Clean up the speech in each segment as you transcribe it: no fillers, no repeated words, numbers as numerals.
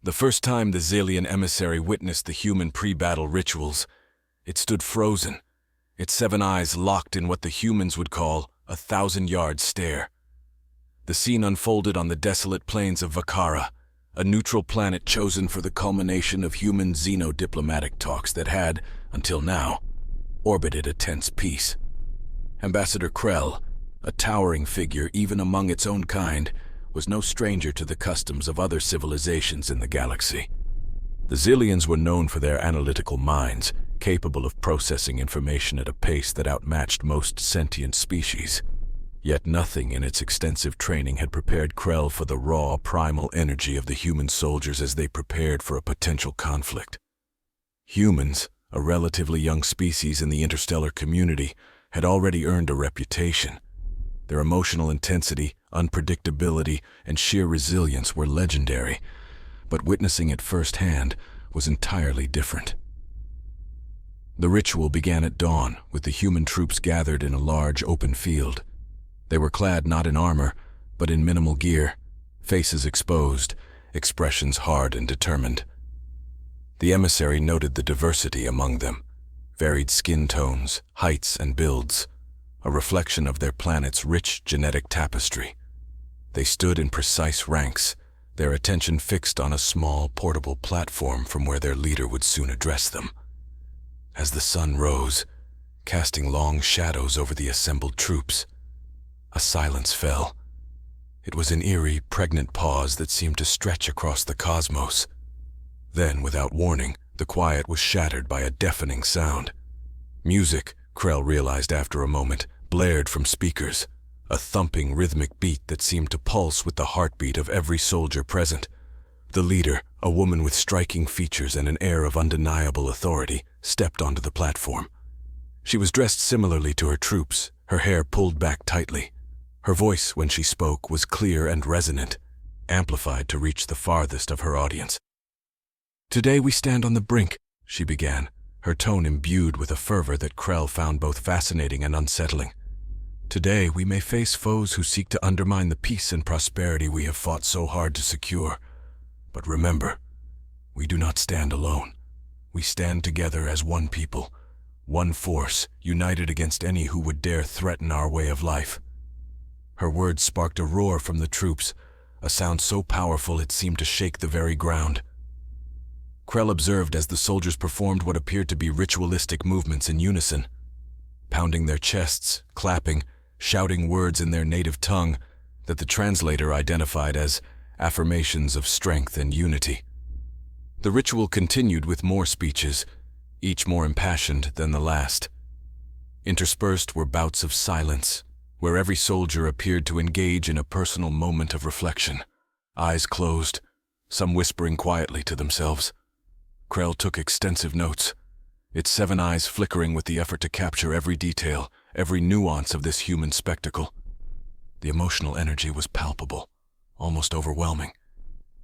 The first time the Xalian emissary witnessed the human pre-battle rituals, it stood frozen, its 7 eyes locked in what the humans would call a 1,000-yard stare. The scene unfolded on the desolate plains of Vakara, a neutral planet chosen for the culmination of human xeno-diplomatic talks that had, until now, orbited a tense peace. Ambassador Krell, a towering figure even among its own kind, was no stranger to the customs of other civilizations in the galaxy. The Xilians were known for their analytical minds, capable of processing information at a pace that outmatched most sentient species. Yet nothing in its extensive training had prepared Krell for the raw, primal energy of the human soldiers as they prepared for a potential conflict. Humans, a relatively young species in the interstellar community, had already earned a reputation. Their emotional intensity, unpredictability, and sheer resilience were legendary, but witnessing it firsthand was entirely different. The ritual began at dawn, with the human troops gathered in a large open field. They were clad not in armor, but in minimal gear, faces exposed, expressions hard and determined. The emissary noted the diversity among them, varied skin tones, heights, and builds, a reflection of their planet's rich genetic tapestry. They stood in precise ranks, their attention fixed on a small, portable platform from where their leader would soon address them. As the sun rose, casting long shadows over the assembled troops, a silence fell. It was an eerie, pregnant pause that seemed to stretch across the cosmos. Then, without warning, the quiet was shattered by a deafening sound. Music, Krell realized after a moment, blared from speakers, a thumping, rhythmic beat that seemed to pulse with the heartbeat of every soldier present. The leader, a woman with striking features and an air of undeniable authority, stepped onto the platform. She was dressed similarly to her troops, her hair pulled back tightly. Her voice, when she spoke, was clear and resonant, amplified to reach the farthest of her audience. "Today we stand on the brink," she began, her tone imbued with a fervor that Krell found both fascinating and unsettling. "Today we may face foes who seek to undermine the peace and prosperity we have fought so hard to secure. But remember, we do not stand alone. We stand together as one people, one force, united against any who would dare threaten our way of life." Her words sparked a roar from the troops, a sound so powerful it seemed to shake the very ground. Krell observed as the soldiers performed what appeared to be ritualistic movements in unison, pounding their chests, clapping, shouting words in their native tongue that the translator identified as affirmations of strength and unity. The ritual continued with more speeches, each more impassioned than the last. Interspersed were bouts of silence, where every soldier appeared to engage in a personal moment of reflection, eyes closed, some whispering quietly to themselves. Krell took extensive notes, its 7 eyes flickering with the effort to capture every detail, every nuance of this human spectacle. The emotional energy was palpable, almost overwhelming.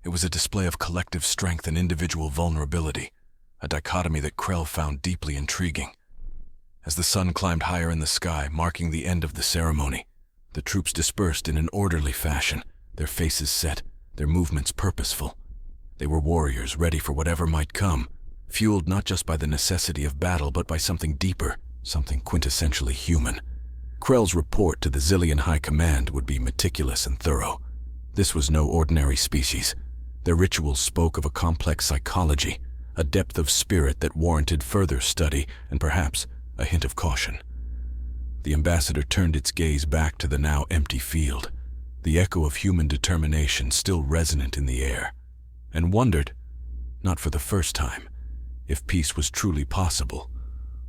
It was a display of collective strength and individual vulnerability, a dichotomy that Krell found deeply intriguing. As the sun climbed higher in the sky, marking the end of the ceremony, the troops dispersed in an orderly fashion, their faces set, their movements purposeful. They were warriors ready for whatever might come, fueled not just by the necessity of battle but by something deeper, something quintessentially human. Krell's report to the Xilian High Command would be meticulous and thorough. This was no ordinary species. Their rituals spoke of a complex psychology, a depth of spirit that warranted further study and perhaps a hint of caution. The ambassador turned its gaze back to the now empty field, the echo of human determination still resonant in the air, and wondered, not for the first time, if peace was truly possible,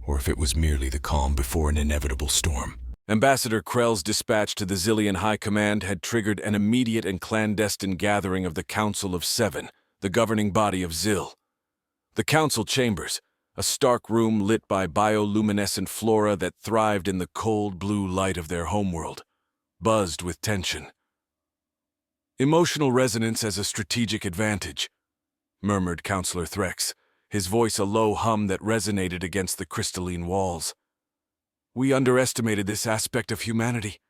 or if it was merely the calm before an inevitable storm. Ambassador Krell's dispatch to the Xilian High Command had triggered an immediate and clandestine gathering of the Council of Seven, the governing body of Xil. The council chambers, a stark room lit by bioluminescent flora that thrived in the cold blue light of their homeworld, buzzed with tension. "Emotional resonance as a strategic advantage," murmured Councillor Threx, his voice a low hum that resonated against the crystalline walls. "We underestimated this aspect of humanity."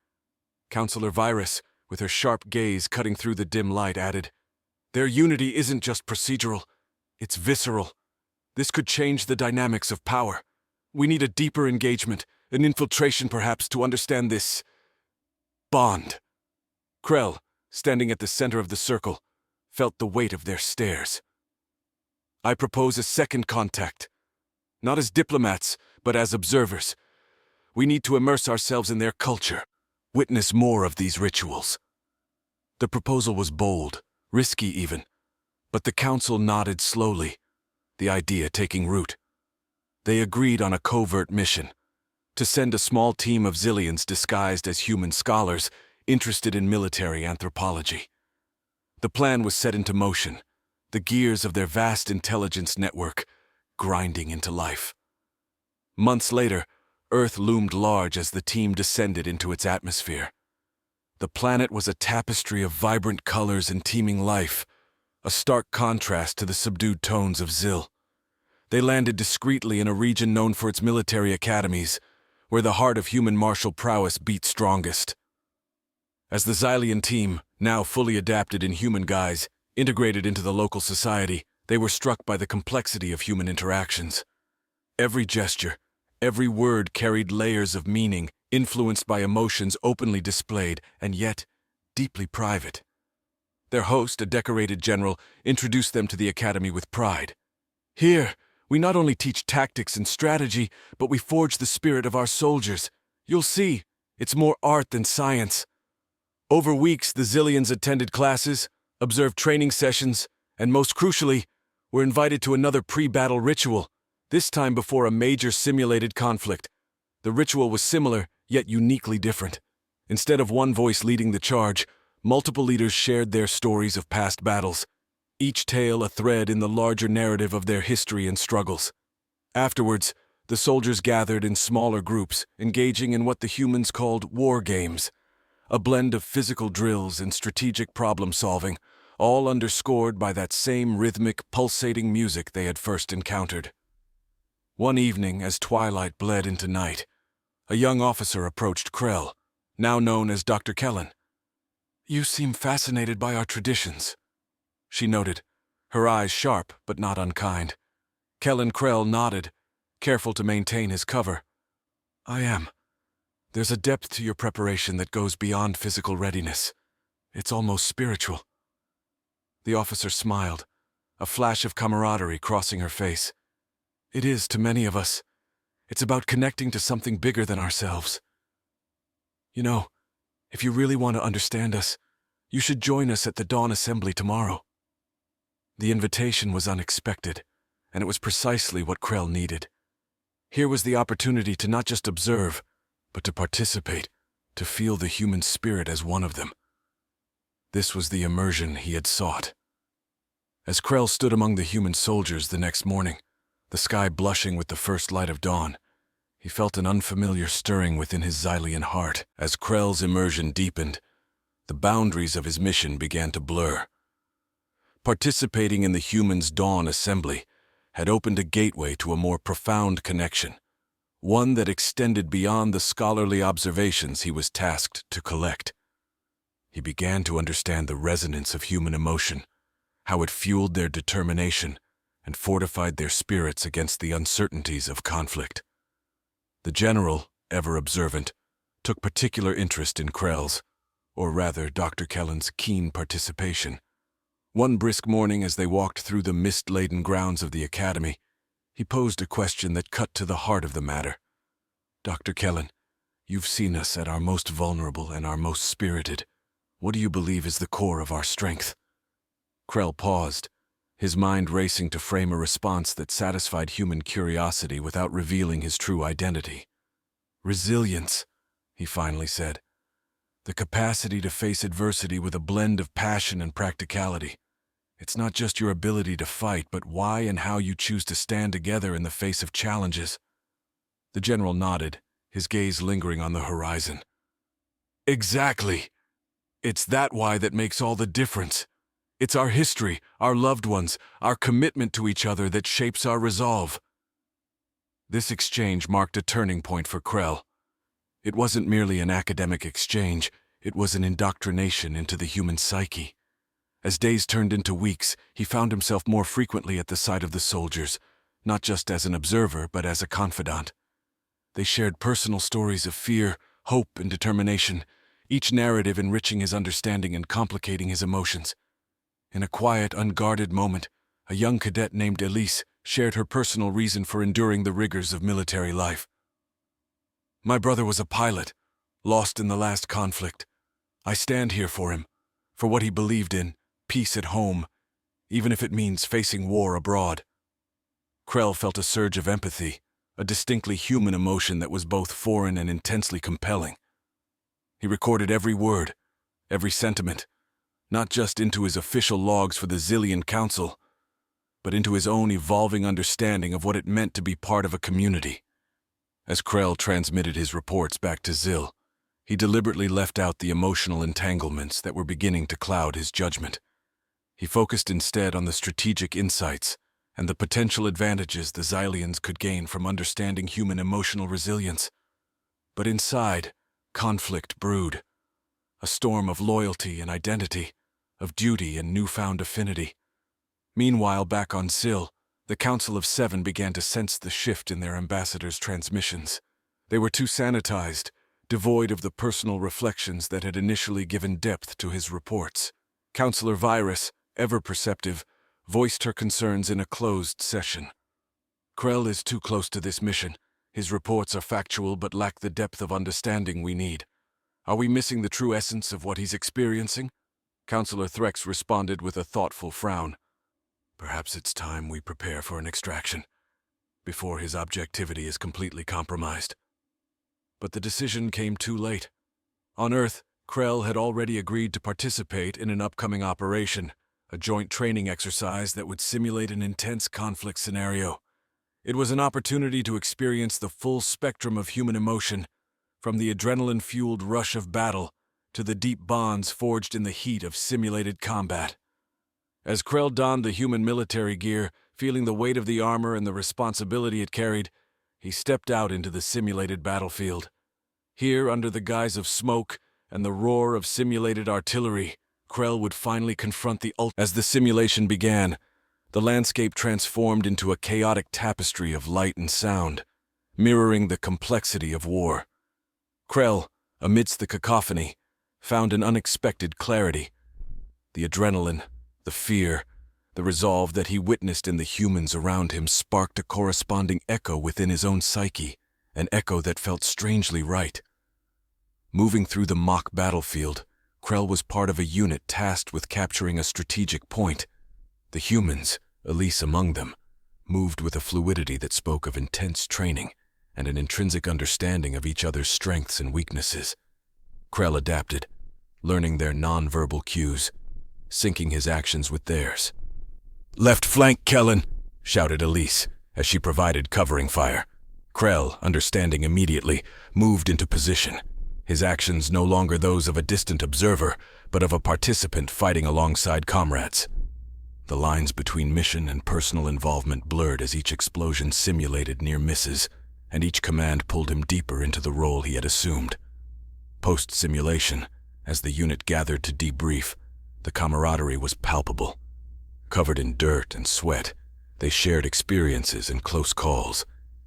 Councillor Virus, with her sharp gaze cutting through the dim light, added, Their unity isn't just procedural, it's visceral. This could change the dynamics of power. We need a deeper engagement, an infiltration perhaps, to understand this bond. Krell, standing at the center of the circle, felt the weight of their stares. I propose a second contact. Not as diplomats, but as observers. We need to immerse ourselves in their culture, witness more of these rituals. The proposal was bold, risky even, but the council nodded slowly, the idea taking root. They agreed on a covert mission, to send a small team of Zillions disguised as human scholars interested in military anthropology. The plan was set into motion, the gears of their vast intelligence network grinding into life. Months later, Earth loomed large as the team descended into its atmosphere. The planet was a tapestry of vibrant colors and teeming life, a stark contrast to the subdued tones of Zil. They landed discreetly in a region known for its military academies, where the heart of human martial prowess beat strongest. As the Xylian team, now fully adapted in human guise, integrated into the local society, they were struck by the complexity of human interactions. Every gesture, every word carried layers of meaning, influenced by emotions openly displayed and yet deeply private. Their host, a decorated general, introduced them to the academy with pride. "Here, we not only teach tactics and strategy, but we forge the spirit of our soldiers. You'll see, it's more art than science." Over weeks, the Zillions attended classes, observed training sessions, and most crucially, were invited to another pre-battle ritual, this time before a major simulated conflict. The ritual was similar, yet uniquely different. Instead of one voice leading the charge, multiple leaders shared their stories of past battles, each tale a thread in the larger narrative of their history and struggles. Afterwards, the soldiers gathered in smaller groups, engaging in what the humans called war games, a blend of physical drills and strategic problem-solving, all underscored by that same rhythmic, pulsating music they had first encountered. One evening, as twilight bled into night, a young officer approached Krell, now known as Dr. Kellen. "You seem fascinated by our traditions," she noted, her eyes sharp but not unkind. Kellen Krell nodded, careful to maintain his cover. "I am. There's a depth to your preparation that goes beyond physical readiness. It's almost spiritual." The officer smiled, a flash of camaraderie crossing her face. "It is to many of us. It's about connecting to something bigger than ourselves. You know, if you really want to understand us, you should join us at the Dawn Assembly tomorrow." The invitation was unexpected, and it was precisely what Krell needed. Here was the opportunity to not just observe, but to participate, to feel the human spirit as one of them. This was the immersion he had sought. As Krell stood among the human soldiers the next morning, the sky blushing with the first light of dawn, he felt an unfamiliar stirring within his Xylian heart. As Krell's immersion deepened, the boundaries of his mission began to blur. Participating in the humans' Dawn Assembly had opened a gateway to a more profound connection, one that extended beyond the scholarly observations he was tasked to collect. He began to understand the resonance of human emotion, how it fueled their determination and fortified their spirits against the uncertainties of conflict. The general, ever observant, took particular interest in Krell's, or rather Dr. Kellen's, keen participation. One brisk morning as they walked through the mist-laden grounds of the academy, he posed a question that cut to the heart of the matter. "Dr. Kellen, you've seen us at our most vulnerable and our most spirited. What do you believe is the core of our strength?" Krell paused, his mind racing to frame a response that satisfied human curiosity without revealing his true identity. "Resilience," he finally said. "The capacity to face adversity with a blend of passion and practicality. It's not just your ability to fight, but why and how you choose to stand together in the face of challenges." The general nodded, his gaze lingering on the horizon. "Exactly. It's that why that makes all the difference. It's our history, our loved ones, our commitment to each other that shapes our resolve." This exchange marked a turning point for Krell. It wasn't merely an academic exchange, it was an indoctrination into the human psyche. As days turned into weeks, he found himself more frequently at the side of the soldiers, not just as an observer, but as a confidant. They shared personal stories of fear, hope, and determination, each narrative enriching his understanding and complicating his emotions. In a quiet, unguarded moment, a young cadet named Elise shared her personal reason for enduring the rigors of military life. "My brother was a pilot, lost in the last conflict. I stand here for him, for what he believed in, peace at home, even if it means facing war abroad." Krell felt a surge of empathy, a distinctly human emotion that was both foreign and intensely compelling. He recorded every word, every sentiment, not just into his official logs for the Zillion Council, but into his own evolving understanding of what it meant to be part of a community. As Krell transmitted his reports back to Zill, he deliberately left out the emotional entanglements that were beginning to cloud his judgment. He focused instead on the strategic insights and the potential advantages the Xylians could gain from understanding human emotional resilience. But inside, conflict brewed, a storm of loyalty and identity, of duty and newfound affinity. Meanwhile, back on Zill, the Council of Seven began to sense the shift in their ambassadors' transmissions. They were too sanitized, devoid of the personal reflections that had initially given depth to his reports. Counselor Virus, ever perceptive, voiced her concerns in a closed session. "Krell is too close to this mission. His reports are factual but lack the depth of understanding we need. Are we missing the true essence of what he's experiencing?" Counselor Threx responded with a thoughtful frown. "Perhaps it's time we prepare for an extraction, before his objectivity is completely compromised." But the decision came too late. On Earth, Krell had already agreed to participate in an upcoming operation, a joint training exercise that would simulate an intense conflict scenario. It was an opportunity to experience the full spectrum of human emotion, from the adrenaline-fueled rush of battle to the deep bonds forged in the heat of simulated combat. As Krell donned the human military gear, feeling the weight of the armor and the responsibility it carried, he stepped out into the simulated battlefield. Here, under the guise of smoke and the roar of simulated artillery, Krell would finally confront the As the simulation began, the landscape transformed into a chaotic tapestry of light and sound, mirroring the complexity of war. Krell, amidst the cacophony, found an unexpected clarity. The adrenaline, the fear, the resolve that he witnessed in the humans around him sparked a corresponding echo within his own psyche, an echo that felt strangely right. Moving through the mock battlefield, Krell was part of a unit tasked with capturing a strategic point. The humans, Elise among them, moved with a fluidity that spoke of intense training and an intrinsic understanding of each other's strengths and weaknesses. Krell adapted, learning their non-verbal cues, syncing his actions with theirs. "Left flank, Kellen!" shouted Elise, as she provided covering fire. Krell, understanding immediately, moved into position, his actions no longer those of a distant observer, but of a participant fighting alongside comrades. The lines between mission and personal involvement blurred as each explosion simulated near misses, and each command pulled him deeper into the role he had assumed. Post-simulation, as the unit gathered to debrief, the camaraderie was palpable. Covered in dirt and sweat, they shared experiences and close calls,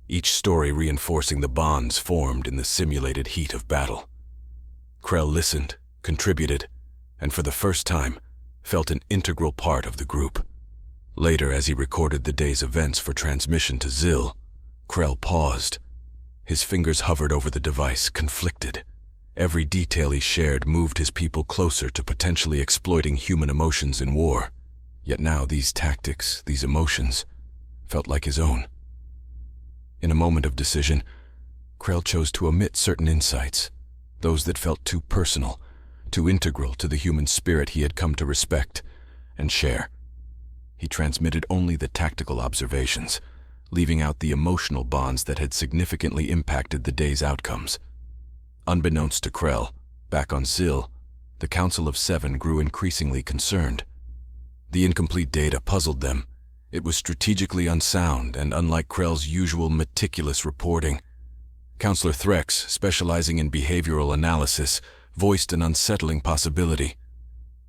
each story reinforcing the bonds formed in the simulated heat of battle. Krell listened, contributed, and for the first time, felt an integral part of the group. Later, as he recorded the day's events for transmission to Zill, Krell paused. His fingers hovered over the device, conflicted. Every detail he shared moved his people closer to potentially exploiting human emotions in war. Yet now these tactics, these emotions, felt like his own. In a moment of decision, Krell chose to omit certain insights, those that felt too personal, too integral to the human spirit he had come to respect and share. He transmitted only the tactical observations, leaving out the emotional bonds that had significantly impacted the day's outcomes. Unbeknownst to Krell, back on Zill, the Council of Seven grew increasingly concerned. The incomplete data puzzled them. It was strategically unsound and unlike Krell's usual meticulous reporting. Counselor Threx, specializing in behavioral analysis, voiced an unsettling possibility.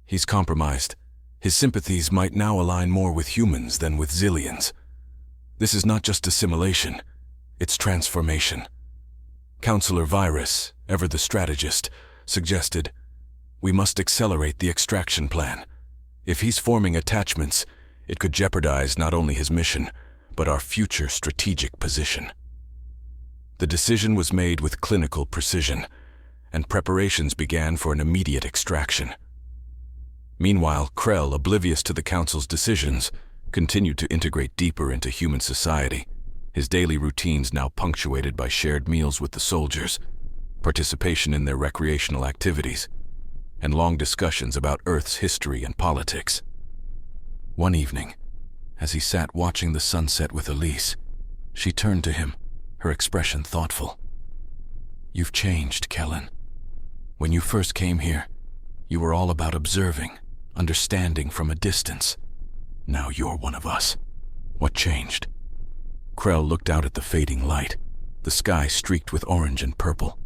"He's compromised. His sympathies might now align more with humans than with Zillions. This is not just assimilation, it's transformation. Counselor Virus, ever the strategist, suggested, "We must accelerate the extraction plan. If he's forming attachments, it could jeopardize not only his mission, but our future strategic position." The decision was made with clinical precision, and preparations began for an immediate extraction. Meanwhile, Krell, oblivious to the Council's decisions, continued to integrate deeper into human society, his daily routines now punctuated by shared meals with the soldiers, participation in their recreational activities, and long discussions about Earth's history and politics. One evening, as he sat watching the sunset with Elise, she turned to him, her expression thoughtful. "You've changed, Kellen. When you first came here, you were all about observing, understanding from a distance. Now you're one of us. What changed?" Krell looked out at the fading light, the sky streaked with orange and purple.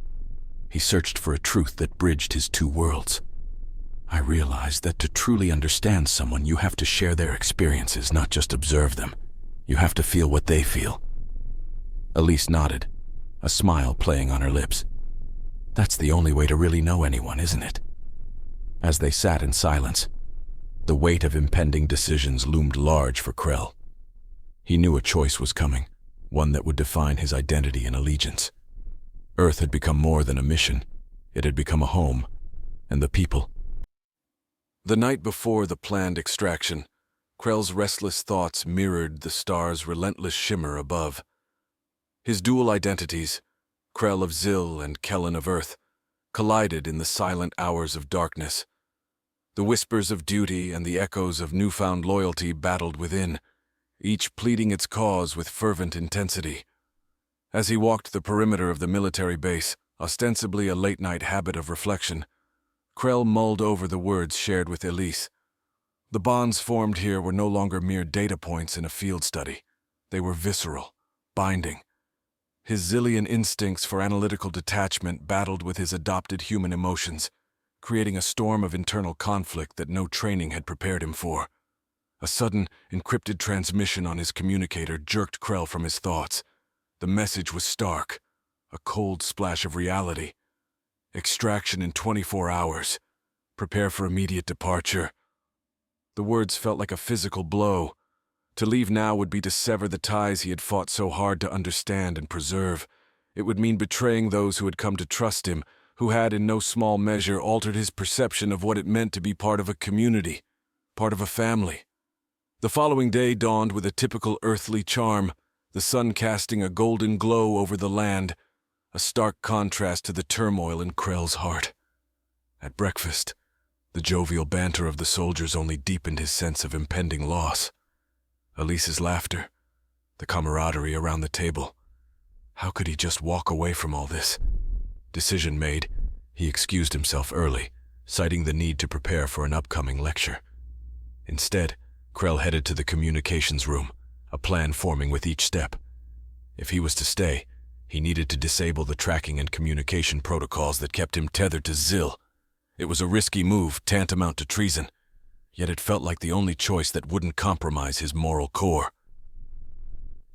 He searched for a truth that bridged his two worlds. "I realized that to truly understand someone, you have to share their experiences, not just observe them. You have to feel what they feel." Elise nodded, a smile playing on her lips. "That's the only way to really know anyone, isn't it?" As they sat in silence, the weight of impending decisions loomed large for Krell. He knew a choice was coming, one that would define his identity and allegiance. Earth had become more than a mission. It had become a home, and the people. The night before the planned extraction, Krell's restless thoughts mirrored the stars' relentless shimmer above. His dual identities, Krell of Zil and Kellen of Earth, collided in the silent hours of darkness. The whispers of duty and the echoes of newfound loyalty battled within, each pleading its cause with fervent intensity. As he walked the perimeter of the military base, ostensibly a late-night habit of reflection, Krell mulled over the words shared with Elise. The bonds formed here were no longer mere data points in a field study. They were visceral, binding. His Zillion instincts for analytical detachment battled with his adopted human emotions, creating a storm of internal conflict that no training had prepared him for. A sudden, encrypted transmission on his communicator jerked Krell from his thoughts. The message was stark, a cold splash of reality. "Extraction in 24 hours. Prepare for immediate departure." The words felt like a physical blow. To leave now would be to sever the ties he had fought so hard to understand and preserve. It would mean betraying those who had come to trust him, who had in no small measure altered his perception of what it meant to be part of a community, part of a family. The following day dawned with a typical earthly charm, the sun casting a golden glow over the land, a stark contrast to the turmoil in Krell's heart. At breakfast, the jovial banter of the soldiers only deepened his sense of impending loss. Elise's laughter, the camaraderie around the table. How could he just walk away from all this? Decision made, he excused himself early, citing the need to prepare for an upcoming lecture. Instead, Krell headed to the communications room, a plan forming with each step. If he was to stay, he needed to disable the tracking and communication protocols that kept him tethered to Zil. It was a risky move, tantamount to treason, yet it felt like the only choice that wouldn't compromise his moral core.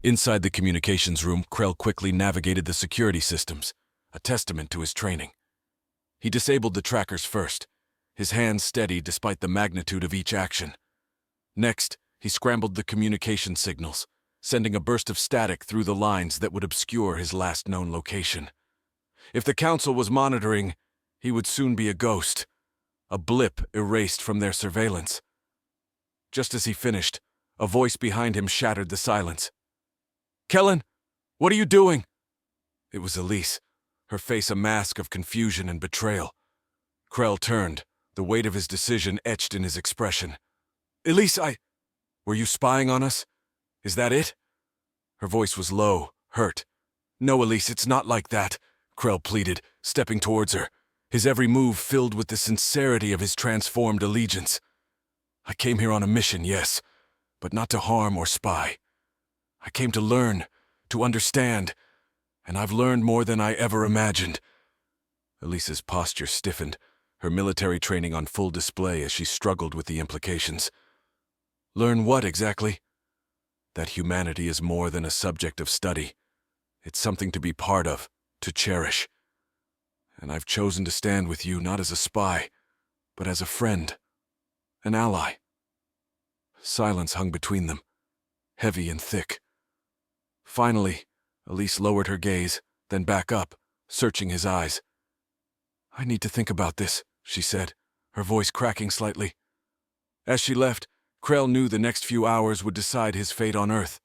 Inside the communications room, Krell quickly navigated the security systems, a testament to his training. He disabled the trackers first, his hands steady despite the magnitude of each action. Next, he scrambled the communication signals, sending a burst of static through the lines that would obscure his last known location. If the Council was monitoring, he would soon be a ghost, a blip erased from their surveillance. Just as he finished, a voice behind him shattered the silence. "Kellen, what are you doing?" It was Elise, her face a mask of confusion and betrayal. Krell turned, the weight of his decision etched in his expression. "Elise, were you spying on us? Is that it?" Her voice was low, hurt. "No, Elise, it's not like that," Krell pleaded, stepping towards her, his every move filled with the sincerity of his transformed allegiance. "I came here on a mission, yes, but not to harm or spy. I came to learn, to understand, and I've learned more than I ever imagined." Elise's posture stiffened, her military training on full display as she struggled with the implications. Learn what exactly? That humanity is more than a subject of study. It's something to be part of, to cherish. And I've chosen to stand with you not as a spy, but as a friend, an ally. Silence hung between them, heavy and thick. Finally, Elise lowered her gaze, then back up, searching his eyes. "I need to think about this," she said, her voice cracking slightly. As she left, Krell knew the next few hours would decide his fate on Earth.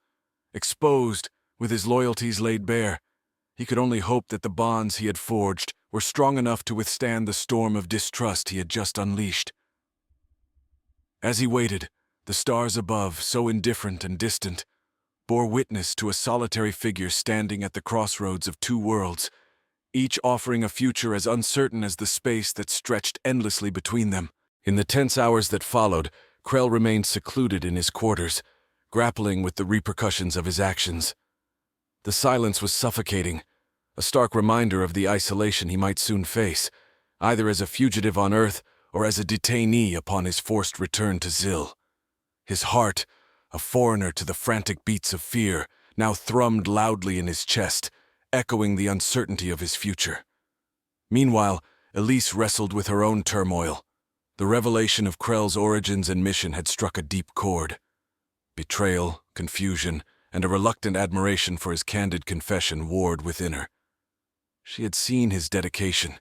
Exposed, with his loyalties laid bare, he could only hope that the bonds he had forged were strong enough to withstand the storm of distrust he had just unleashed. As he waited, the stars above, so indifferent and distant, bore witness to a solitary figure standing at the crossroads of two worlds, each offering a future as uncertain as the space that stretched endlessly between them. In the tense hours that followed, Krell remained secluded in his quarters, grappling with the repercussions of his actions. The silence was suffocating, a stark reminder of the isolation he might soon face, either as a fugitive on Earth or as a detainee upon his forced return to Zil. His heart, a foreigner to the frantic beats of fear, now thrummed loudly in his chest, echoing the uncertainty of his future. Meanwhile, Elise wrestled with her own turmoil. The revelation of Krell's origins and mission had struck a deep chord. Betrayal, confusion, and a reluctant admiration for his candid confession warred within her. She had seen his dedication,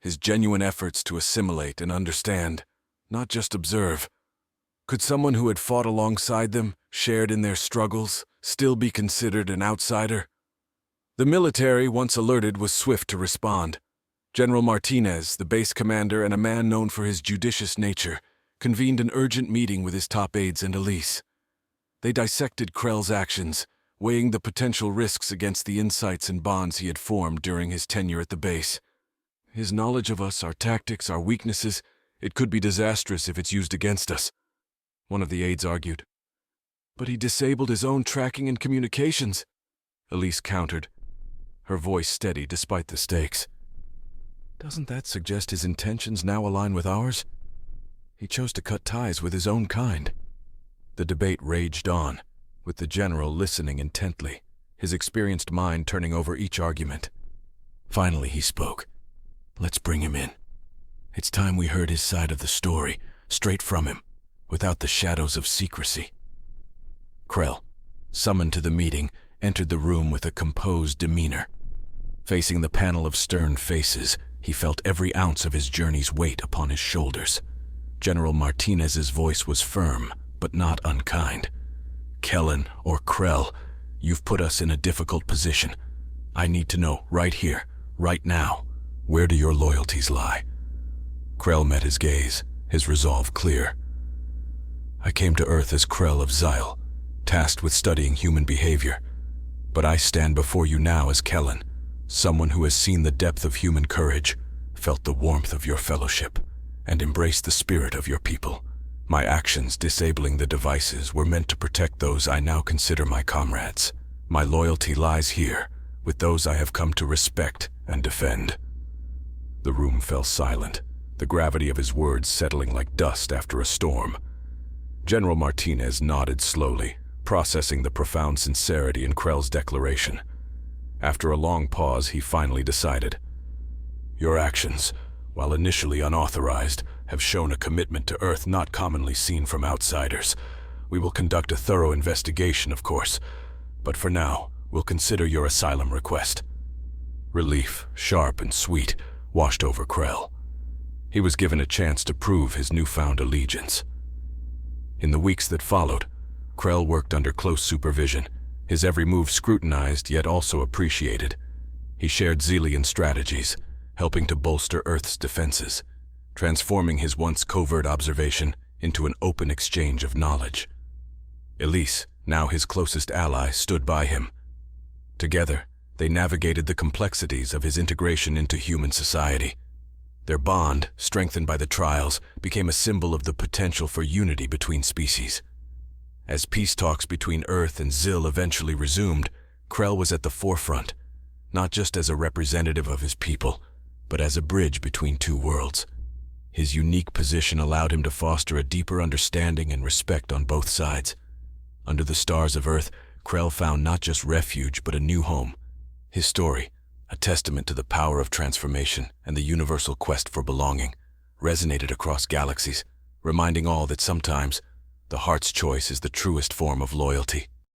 his genuine efforts to assimilate and understand, not just observe. Could someone who had fought alongside them, shared in their struggles, still be considered an outsider? The military, once alerted, was swift to respond. General Martinez, the base commander and a man known for his judicious nature, convened an urgent meeting with his top aides and Elise. They dissected Krell's actions, weighing the potential risks against the insights and bonds he had formed during his tenure at the base. "His knowledge of us, our tactics, our weaknesses, it could be disastrous if it's used against us," one of the aides argued. "But he disabled his own tracking and communications," Elise countered, her voice steady despite the stakes. "Doesn't that suggest his intentions now align with ours? He chose to cut ties with his own kind." The debate raged on, with the general listening intently, his experienced mind turning over each argument. Finally he spoke. "Let's bring him in. It's time we heard his side of the story, straight from him, without the shadows of secrecy." Krell, summoned to the meeting, entered the room with a composed demeanor. Facing the panel of stern faces, he felt every ounce of his journey's weight upon his shoulders. General Martinez's voice was firm, but not unkind. "Kellen, or Krell, you've put us in a difficult position. I need to know, right here, right now, where do your loyalties lie?" Krell met his gaze, his resolve clear. "I came to Earth as Krell of Xyle, tasked with studying human behavior. But I stand before you now as Kellen, someone who has seen the depth of human courage, felt the warmth of your fellowship, and embraced the spirit of your people. My actions disabling the devices were meant to protect those I now consider my comrades. My loyalty lies here, with those I have come to respect and defend." The room fell silent, the gravity of his words settling like dust after a storm. General Martinez nodded slowly, processing the profound sincerity in Krell's declaration. After a long pause, he finally decided, "Your actions, while initially unauthorized, have shown a commitment to Earth not commonly seen from outsiders. We will conduct a thorough investigation, of course, but for now, we'll consider your asylum request." Relief, sharp and sweet, washed over Krell. He was given a chance to prove his newfound allegiance. In the weeks that followed, Krell worked under close supervision, his every move scrutinized yet also appreciated. He shared Xylian strategies, helping to bolster Earth's defenses, transforming his once covert observation into an open exchange of knowledge. Elise, now his closest ally, stood by him. Together, they navigated the complexities of his integration into human society. Their bond, strengthened by the trials, became a symbol of the potential for unity between species. As peace talks between Earth and Xyl eventually resumed, Krell was at the forefront, not just as a representative of his people, but as a bridge between two worlds. His unique position allowed him to foster a deeper understanding and respect on both sides. Under the stars of Earth, Krell found not just refuge but a new home. His story, a testament to the power of transformation and the universal quest for belonging, resonated across galaxies, reminding all that sometimes the heart's choice is the truest form of loyalty.